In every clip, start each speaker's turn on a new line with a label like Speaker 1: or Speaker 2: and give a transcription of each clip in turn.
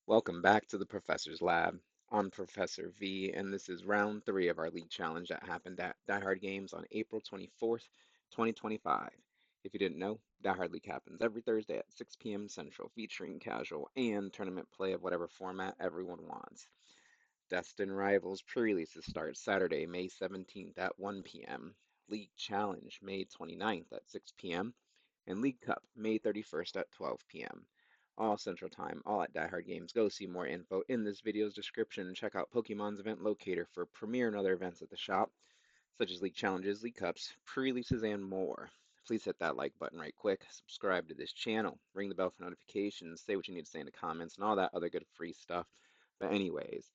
Speaker 1: Welcome back to the Professor's Lab. I'm Professor V, and this is round three of our league challenge that happened at Die Hard Games on April 24th, 2025. If you didn't know, Die Hard League happens every Thursday at 6 p.m. Central, featuring casual and tournament play of whatever format everyone wants. Destined Rivals pre-releases start Saturday, May 17th at 1 p.m. League Challenge, May 29th at 6 p.m. and League Cup, May 31st at 12 p.m. All Central Time, all at Die Hard Games. Go see more info in this video's description and check out Pokemon's event locator for premiere and other events at the shop, such as League Challenges, League Cups, pre-releases, and more. Please hit that like button right quick, subscribe to this channel, ring the bell for notifications, say what you need to say in the comments, and all that other good free stuff. But anyways,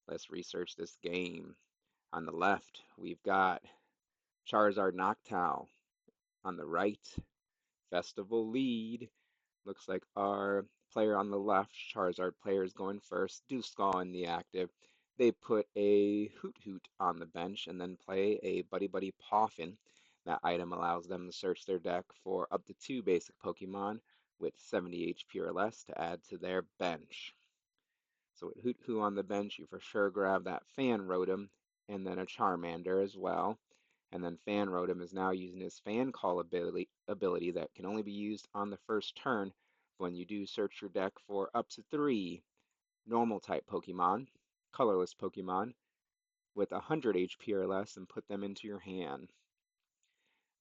Speaker 1: let's research this game. On the left, we've got Charizard Noctowl. On the right, Festival lead. Looks like our player on the left, Charizard player, is going first. Duskull in the active. They put a Hoot Hoot on the bench and then play a Buddy Buddy Poffin. That item allows them to search their deck for up to two basic Pokemon with 70 HP or less to add to their bench. So with Hoot Hoot on the bench, you for sure grab that Fan Rotom and then a Charmander as well. And then Fan Rotom is now using his Fan Call ability that can only be used on the first turn when you do search your deck for up to three normal type Pokemon, colorless Pokemon, with 100 HP or less and put them into your hand.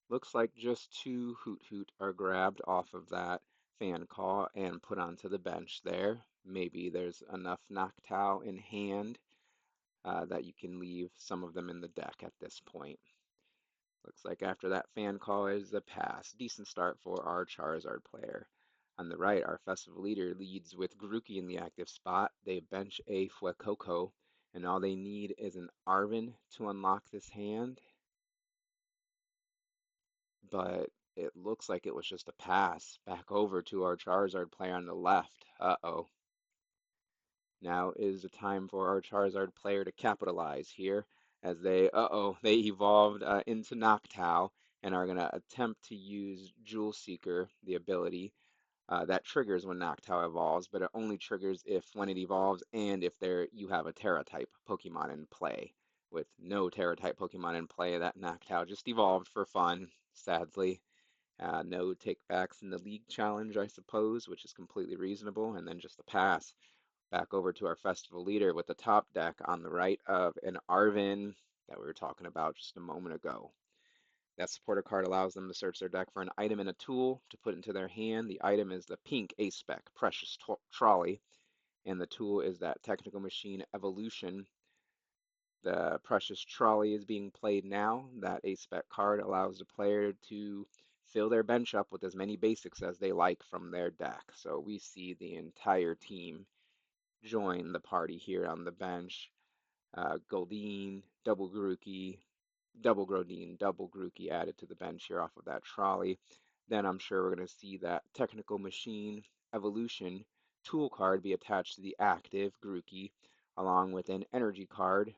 Speaker 1: Looks like just two Hoot Hoot are grabbed off of that Fan Call and put onto the bench there. Maybe there's enough Noctowl in hand that you can leave some of them in the deck at this point. Looks like after that Fan Call is a pass. Decent start for our Charizard player. On the right, our festival leader leads with Grookey in the active spot. They bench a Fuecoco, and all they need is an Arven to unlock this hand. But it looks like it was just a pass back over to our Charizard player on the left. Uh-oh. Now is the time for our Charizard player to capitalize here as they evolved into Noctowl and are going to attempt to use Jewel Seeker, the ability that triggers when Noctowl evolves, but it only triggers if when it evolves and if you have a Terra-type Pokemon in play. With no Terra-type Pokemon in play, that Noctowl just evolved for fun, sadly. No takebacks in the League Challenge, I suppose, which is completely reasonable, and then just a pass back over to our festival leader with the top deck on the right of an Arven that we were talking about just a moment ago. That supporter card allows them to search their deck for an item and a tool to put into their hand. The item is the pink A-Spec Precious Trolley, and the tool is that Technical Machine Evolution. The Precious Trolley is being played now. That A-Spec card allows the player to fill their bench up with as many basics as they like from their deck. So we see the entire team join the party here on the bench. Goldeen, Double Grookey, Double Grodeen, Double Grookey added to the bench here off of that trolley. Then I'm sure we're going to see that Technical Machine Evolution tool card be attached to the active Grookey, along with an energy card.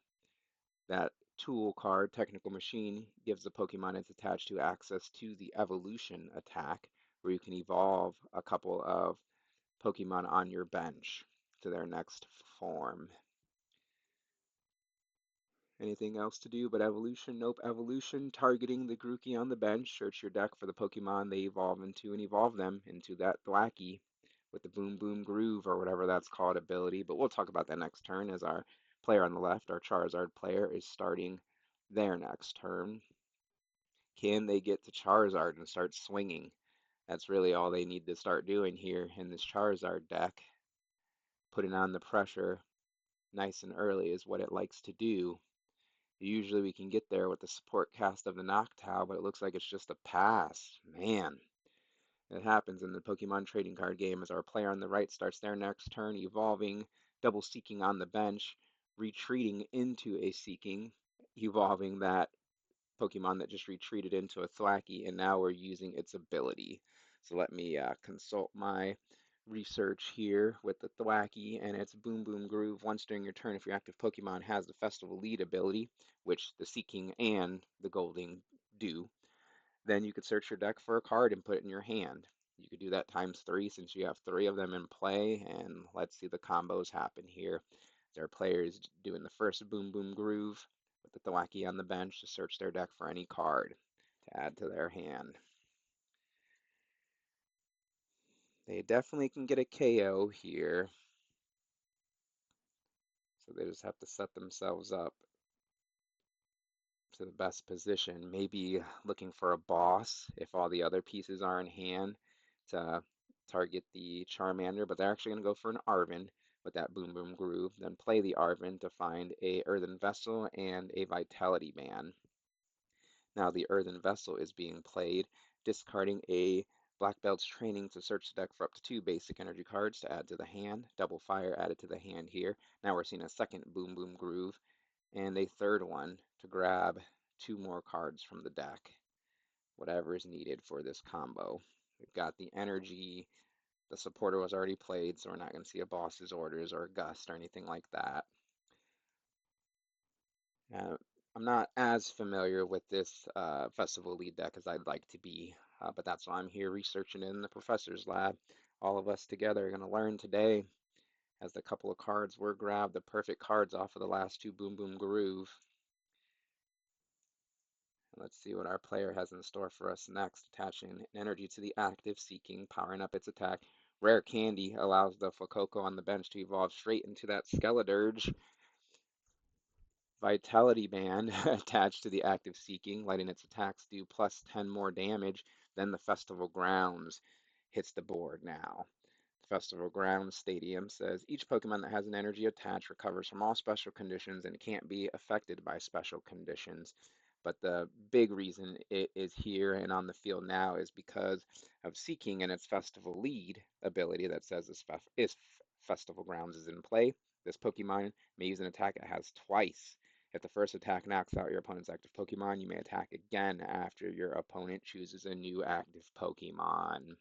Speaker 1: That tool card, Technical Machine, gives the Pokemon it's attached to access to the Evolution attack, where you can evolve a couple of Pokemon on your bench to their next form. Anything else to do but evolution? Nope, evolution. Targeting the Grookey on the bench. Search your deck for the Pokemon they evolve into and evolve them into that Thwackey with the Boom Boom Groove or whatever that's called ability. But we'll talk about that next turn as our player on the left, our Charizard player, is starting their next turn. Can they get to Charizard and start swinging? That's really all they need to start doing here in this Charizard deck. Putting on the pressure nice and early is what it likes to do. Usually we can get there with the support cast of the Noctowl, but it looks like it's just a pass. Man, it happens in the Pokemon trading card game as our player on the right starts their next turn, evolving, double seeking on the bench, retreating into a seeking, evolving that Pokemon that just retreated into a Thwackey, and now we're using its ability. So let me consult my research here with the Thwackey and its Boom Boom Groove. Once during your turn, if your active Pokemon has the Festival Lead ability, which the Seeking and the Golding do, then you could search your deck for a card and put it in your hand. You could do that times three since you have three of them in play, and let's see the combos happen here. Their players doing the first Boom Boom Groove with the Thwacky on the bench to search their deck for any card to add to their hand. They definitely can get a KO here, so they just have to set themselves up to the best position. Maybe looking for a boss if all the other pieces are in hand to target the Charmander, but they're actually going to go for an Arven with that Boom Boom Groove, then play the Arven to find a Earthen Vessel and a Vitality Band. Now the Earthen Vessel is being played, discarding a Black Belt's Training to search the deck for up to two basic energy cards to add to the hand. Double Fire added to the hand here. Now we're seeing a second Boom Boom Groove and a third one to grab two more cards from the deck, whatever is needed for this combo. We've got the energy, the supporter was already played, so we're not going to see a boss's orders or a gust or anything like that. Uh, I'm not as familiar with this festival lead deck as I'd like to be, but that's why I'm here researching it in the professor's lab. All of us together are going to learn today as the couple of cards were grabbed, the perfect cards off of the last two Boom Boom Groove. Let's see what our player has in store for us next. Attaching energy to the active, seeking, powering up its attack. Rare Candy allows the Fuecoco on the bench to evolve straight into that Skeledirge. Vitality Band attached to the active seeking, letting its attacks do plus 10 more damage. Then the Festival Grounds hits the board now. The Festival Grounds Stadium says each Pokemon that has an energy attached recovers from all special conditions and can't be affected by special conditions. But the big reason it is here and on the field now is because of Seeking and its Festival Lead ability that says if Festival Grounds is in play, this Pokemon may use an attack it has twice. If the first attack knocks out your opponent's active Pokemon, you may attack again after your opponent chooses a new active Pokemon.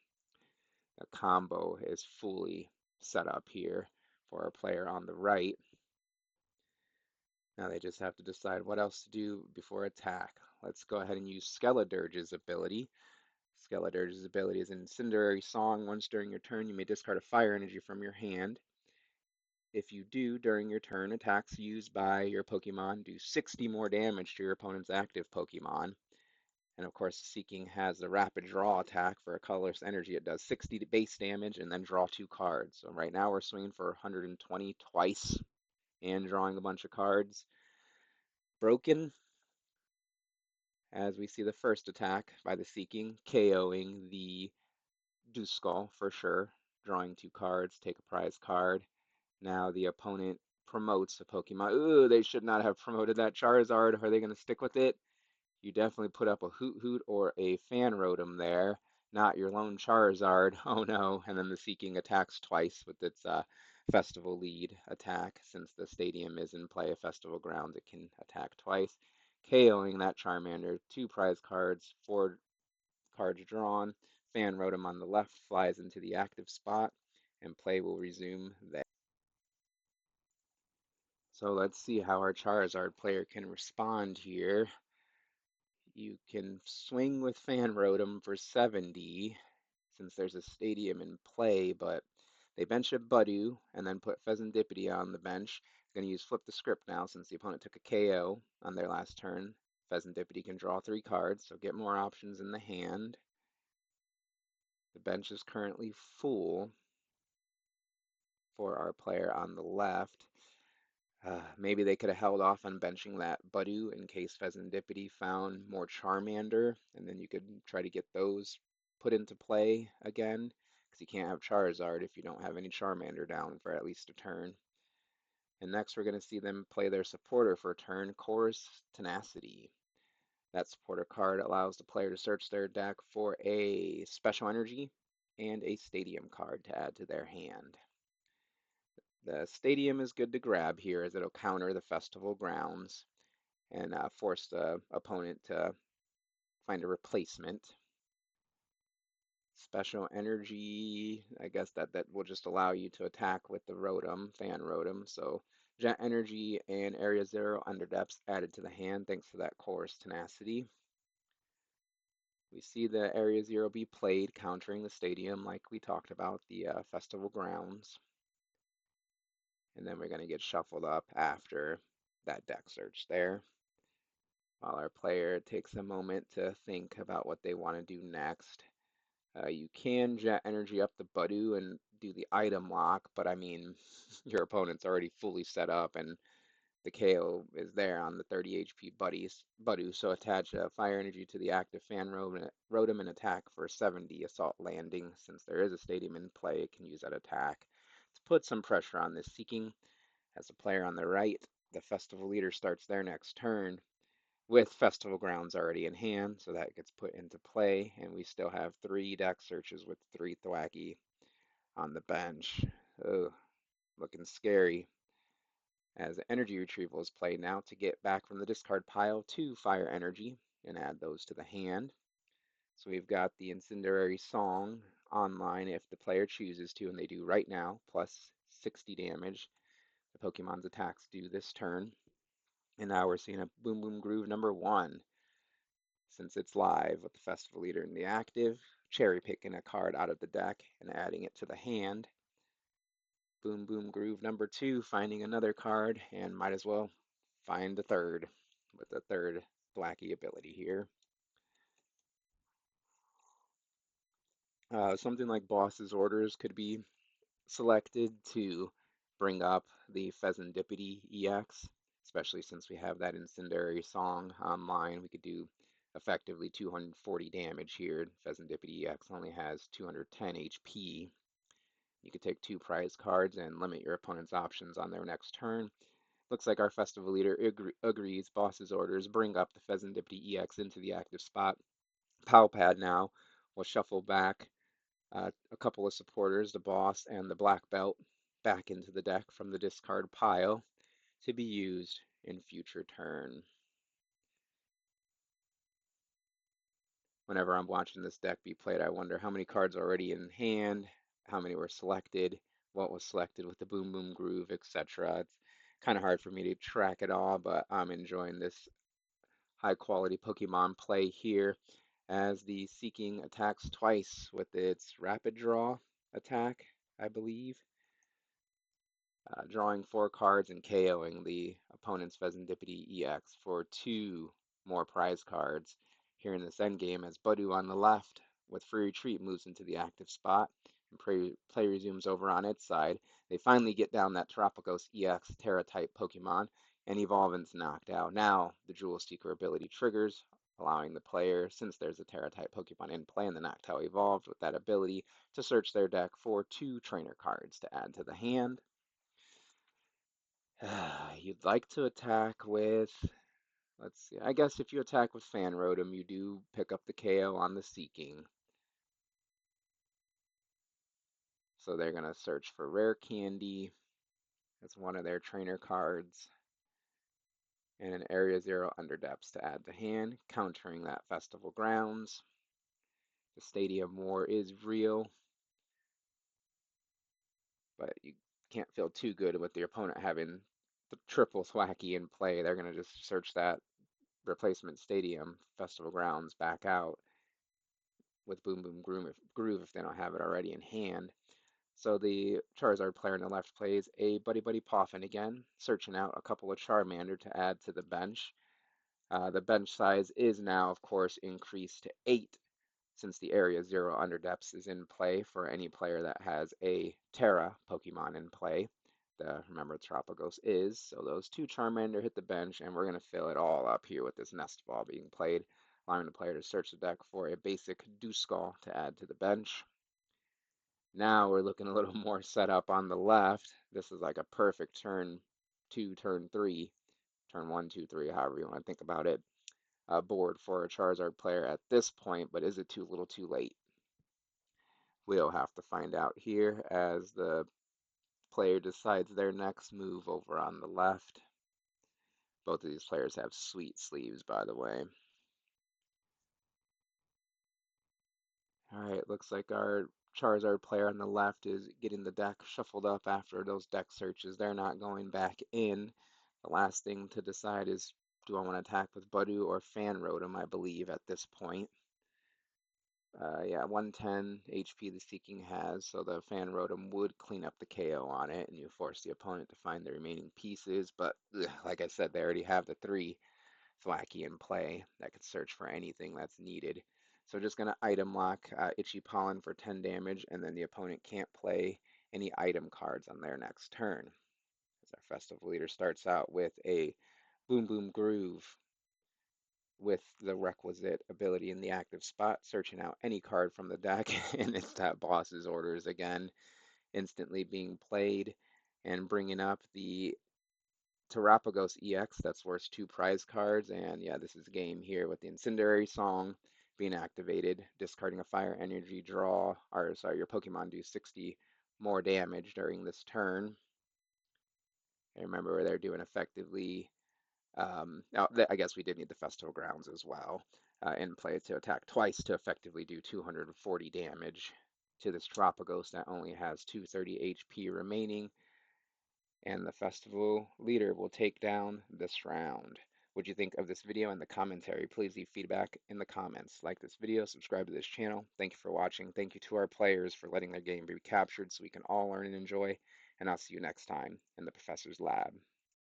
Speaker 1: The combo is fully set up here for our player on the right. Now they just have to decide what else to do before attack. Let's go ahead and use Skeledirge's ability. Skeledirge's ability is an incendiary song. Once during your turn, you may discard a fire energy from your hand. If you do during your turn, attacks used by your Pokemon do 60 more damage to your opponent's active Pokemon. And of course, Seeking has the Rapid Draw attack for a colorless energy. It does 60 base damage and then draw two cards. So right now we're swinging for 120 twice and drawing a bunch of cards. Broken, as we see the first attack by the Seeking, KOing the Duskull for sure, drawing two cards, take a prize card. Now the opponent promotes a Pokemon. Ooh, they should not have promoted that Charizard. Are they going to stick with it? You definitely put up a Hoot Hoot or a Fan Rotom there, not your lone Charizard. Oh no. And then the Seeking attacks twice with its Festival Lead attack. Since the stadium is in play, a Festival Grounds, it can attack twice. KOing that Charmander, two prize cards, four cards drawn. Fan Rotom on the left flies into the active spot, and play will resume there. So let's see how our Charizard player can respond here. You can swing with Fan Rotom for 70 since there's a stadium in play, but they bench a Budew and then put Pheasantipity on the bench. Going to use Flip the Script now since the opponent took a KO on their last turn. Pheasantipity can draw three cards, so get more options in the hand. The bench is currently full for our player on the left. Maybe they could have held off on benching that Budew in case Pheasantipity found more Charmander, and then you could try to get those put into play again, because you can't have Charizard if you don't have any Charmander down for at least a turn. And next we're going to see them play their supporter for a turn, Chorus Tenacity. That supporter card allows the player to search their deck for a special energy and a stadium card to add to their hand. The stadium is good to grab here as it'll counter the festival grounds and force the opponent to find a replacement. Special energy, I guess that will just allow you to attack with the Rotom, Fan Rotom. So Jet Energy and Area Zero Underdepths added to the hand thanks to that Chorus Tenacity. We see the Area Zero be played, countering the stadium like we talked about, the festival grounds. And then we're going to get shuffled up after that deck search there, while our player takes a moment to think about what they want to do next. You can jet energy up the Budu and do the item lock, but I mean, your opponent's already fully set up and the KO is there on the 30 HP Budu, so attach a fire energy to the active fan rotom and attack for 70 assault landing. Since there is a stadium in play, it can use that attack to put some pressure on this Seeking. As a player on the right, the festival leader starts their next turn with festival grounds already in hand, so that gets put into play, and we still have 3 deck searches with 3 Thwacky on the bench. Oh, looking scary. As energy retrieval is played now to get back from the discard pile 2 fire energy and add those to the hand. So we've got the Incendiary Song online if the player chooses to, and they do right now, plus 60 damage. The Pokemon's attacks do this turn. And now we're seeing a Boom Boom Groove number 1. Since it's live with the Festival Leader in the active, cherry picking a card out of the deck and adding it to the hand. Boom Boom Groove number 2, finding another card, and might as well find the third with the third Blackie ability here. Something like Boss's Orders could be selected to bring up the Pheasantipity EX, especially since we have that Incendiary Song online. We could do effectively 240 damage here. Pheasantipity EX only has 210 HP. You could take 2 prize cards and limit your opponent's options on their next turn. Looks like our festival leader agrees. Boss's Orders bring up the Pheasantipity EX into the active spot. Pad now will shuffle back a couple of supporters, the boss and the black belt, back into the deck from the discard pile to be used in future turn. Whenever I'm watching this deck be played, I wonder how many cards are already in hand, how many were selected, what was selected with the Boom Boom Groove, etc. It's kind of hard for me to track it all, but I'm enjoying this high quality Pokemon play here as the Seeking attacks twice with its Rapid Draw attack, I believe. Drawing 4 cards and KOing the opponent's Pheasantipity EX for 2 more prize cards here in this endgame as Budu on the left with Free Retreat moves into the active spot and play resumes over on its side. They finally get down that Terrapagos EX Terra-type Pokemon and evolve into Noctowl. Now the Jewel Seeker ability triggers, allowing the player, since there's a Terra-type Pokemon in play and the Noctowl evolved with that ability, to search their deck for 2 trainer cards to add to the hand. You'd like to attack with, let's see, I guess if you attack with Fan Rotom, you do pick up the KO on the Seeking. So they're going to search for Rare Candy as one of their trainer cards, and an Area Zero Underdepths to add to hand, countering that Festival Grounds. The Stadium War is real, but you can't feel too good with your opponent having the triple Thwacky in play. They're going to just search that replacement stadium, Festival Grounds, back out with Boom Boom Groove if they don't have it already in hand. So the Charizard player on the left plays a Buddy Buddy Poffin again, searching out a couple of Charmander to add to the bench. The bench size is now, of course, increased to 8 since the Area Zero Underdepths is in play for any player that has a Terra Pokemon in play. Remember, Terrapagos is, so those 2 Charmander hit the bench, and we're going to fill it all up here with this Nest Ball being played, allowing the player to search the deck for a basic Duskull to add to the bench. Now we're looking a little more set up on the left. This is like a perfect turn 2, turn 3, turn 1, 2, 3, however you want to think about it, board for a Charizard player at this point, but is it too little too late? We'll have to find out here as the player decides their next move over on the left. Both of these players have sweet sleeves, by the way. All right, looks like our Charizard player on the left is getting the deck shuffled up after those deck searches. They're not going back in. The last thing to decide is, do I want to attack with Budu or Fan Rotom, I believe, at this point. Yeah, 110 HP the Seeking has, so the Fan Rotom would clean up the KO on it, and you force the opponent to find the remaining pieces. But ugh, like I said, they already have the three Thwacky in play that could search for anything that's needed. So just going to item lock Itchy Pollen for 10 damage, and then the opponent can't play any item cards on their next turn. As our Festival Leader starts out with a Boom Boom Groove with the requisite ability in the active spot, searching out any card from the deck, and it's that boss's orders again, instantly being played, and bringing up the Terapagos EX that's worth two prize cards. And yeah, this is game here with the Incendiary Song being activated, discarding a fire energy draw, or sorry, your Pokemon do 60 more damage during this turn. And remember, they're doing effectively now, I guess we did need the Festival Grounds as well in play to attack twice to effectively do 240 damage to this Tropicos that only has 230 HP remaining, and the Festival Leader will take down this round. What do you think of this video and the commentary? Please leave feedback in the comments. Like this video, subscribe to this channel. Thank you for watching. Thank you to our players for letting their game be captured so we can all learn and enjoy. And I'll see you next time in the Professor's Lab.